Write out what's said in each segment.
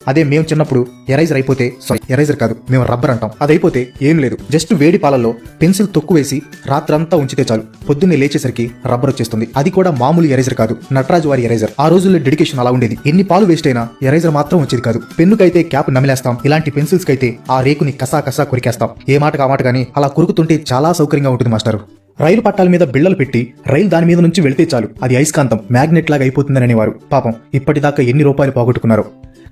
అదే మేము చిన్నప్పుడు ఎరైజర్ అయిపోతే ఎరైజర్ కాదు మేము రబ్బర్ అంటాం. అదైపోతే ఏం లేదు, జస్ట్ వేడి పాలల్లో పెన్సిల్ తొక్కు వేసి రాత్రంతా ఉంచితే చాలు, పొద్దున్నే లేచేసరికి రబ్బర్ వచ్చేస్తుంది. అది కూడా మామూలు ఎరైజర్ కాదు, నటరాజు వారి ఎరైజర్. ఆ రోజుల్లో డెడికేషన్ అలా ఉండేది. ఎన్ని పాలు వేస్ట్ అయినా ఎరైజర్ మాత్రం వచ్చేది కాదు. పెన్నుకైతే క్యాప్ నమిలేస్తాం, ఇలాంటి పెన్సిల్స్ కైతే ఆ రేకుని కసా కొరికేస్తాం. ఏ మాటకు ఆ మాట కానీ అలా కొరుకుతుంటే చాలా సౌకర్యంగా ఉంటుంది మాస్టారు. రైలు పట్టాల మీద బిళ్ళలు పెట్టి రైలు దాని మీద నుంచి వెళ్తే చాలు అది అయస్కాంతం మ్యాగ్నెట్ లాగా అయిపోతుందని అనేవారు. పాపం ఇప్పటిదాకా ఎన్ని రూపాయలు పోగొట్టుకున్నారో.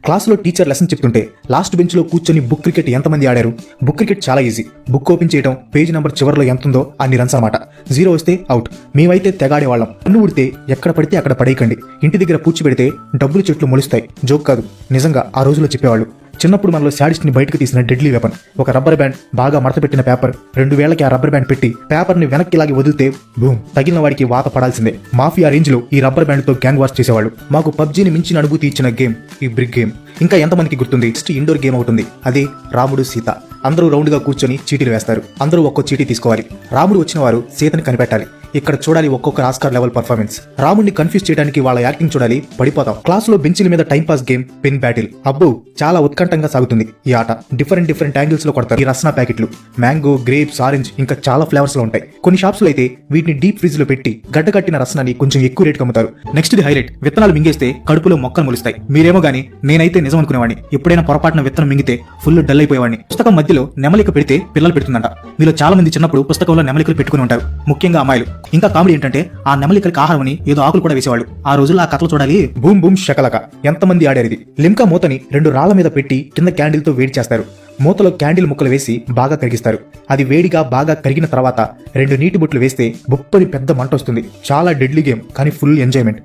క్లాసులో టీచర్ లెసన్ చెప్తుంటే లాస్ట్ బెంచ్ లో కూర్చొని బుక్ క్రికెట్ ఎంతమంది ఆడారు? బుక్ క్రికెట్ చాలా ఈజీ. బుక్ ఓపెన్ చేయడం, పేజ్ నెంబర్ చివరిలో ఎంత ఉందో అన్ని రన్స్ అనమాట. 0 వస్తే అవుట్. మేమైతే తెగాడేవాళ్ళం. పన్ను ఉడితే ఎక్కడ పడితే అక్కడ పడేయకండి, ఇంటి దగ్గర పూడ్చి పెడితే డబ్బులు చెట్లు మొలుస్తాయి. జోక్ కాదు, నిజంగా ఆ రోజుల్లో చెప్పేవాళ్ళు. చిన్నప్పుడు మనలో శాడిస్ట్ ని బయటకు తీసిన డెడ్లీ వెపన్ ఒక రబ్బర్ బ్యాండ్, బాగా మడత పెట్టిన పేపర్. 2 వేళ్లకి ఆ రబ్బర్ బ్యాండ్ పెట్టి పేపర్ ని వెనక్కి లాగి వదిలితే బూమ్, తగిలిన వాడికి వాత పడాల్సిందే. మాఫియా రేంజ్ లో ఈ రబ్బర్ బ్యాండ్ తో గ్యాంగ్ వార్స్ చేసేవాళ్ళు. మాకు పబ్జీని మించిన అనుభూతి ఇచ్చిన గేమ్ ఈ బ్రిక్ గేమ్. ఇంకా ఎంతమందికి గుర్తుంది? నెక్స్ట్ ఇండోర్ గేమ్ అవుతుంది, అది రాముడు సీత. అందరూ రౌండ్ గా కూర్చొని చీటీలు వేస్తారు. అందరూ ఒక్కో చీటీ తీసుకోవాలి. రాముడు వచ్చిన వారు సీతని కనిపెట్టాలి. ఇక్కడ చూడాలి ఒక్కొక్క ఆస్కార్ లెవెల్ పర్ఫార్మెన్స్. రాముడిని కన్ఫ్యూజ్ చేయడానికి వాళ్ళ యాక్టింగ్ చూడాలి, పడిపోతాం. క్లాస్ లో బెంచీల మీద time pass game pen battle. అబ్బో చాలా ఉత్కంఠంగా సాగుతుంది ఈ ఆట. డిఫరెంట్ యాంగిల్స్ లో కొడతారు. ఈ రస్నా ప్యాకెట్లు మ్యాంగో, గ్రేప్స్, ఆరెంజ్ ఇంకా చాలా ఫ్లేవర్స్ లో ఉంటాయి. కొన్ని షాప్స్ లో అయితే వీటిని డీప్ ఫ్రిడ్జ్ లో పెట్టి గడ్డ కట్టిన రస్నాని కొంచెం ఎక్కువ రేట్ అమ్ముతారు. నెక్స్ట్ ది హైలైట్, విత్తనాలు మింగేస్తే కడుపులో మొక్కలు మొలుస్తాయి. మీరేమో గానీ నేనైతే నిజం అనుకునేవాడిని. ఎప్పుడైనా పొరపాటున విత్తనం మింగితే ఫుల్ డల్ అయిపోయేవాడిని. పుస్తకం మధ్యలో నెమలిక పెడితే పిల్లలు పెడుతుందంట. మీలో చాలా మంది చిన్నప్పుడు పుస్తకంలో నెమలికలు పెట్టుకుని ఉంటారు, ముఖ్యంగా అమ్మాయిలు. ఇంకా కామెడీ ఏంటంటే ఆ నెమలికలకి ఆహారం అని ఏదో ఆకులు కూడా వేసేవాళ్ళు. ఆ రోజుల్లో ఆ కథలు చూడాలి. బూమ్ బూమ్ షకలక ఎంతమంది ఆడారు ఇది. లిమ్కా మూతని 2 రాళ్ల మీద పెట్టి కింద క్యాండిల్ తో వేడి చేస్తారు. మూతలో క్యాండిల్ ముక్కలు వేసి బాగా కరిగిస్తారు. అది వేడిగా బాగా కరిగిన తర్వాత 2 నీటి బొట్లు వేస్తే బొప్పని పెద్ద మంట వస్తుంది. చాలా డెడ్లీ గేమ్, కానీ ఫుల్ ఎంజాయ్మెంట్.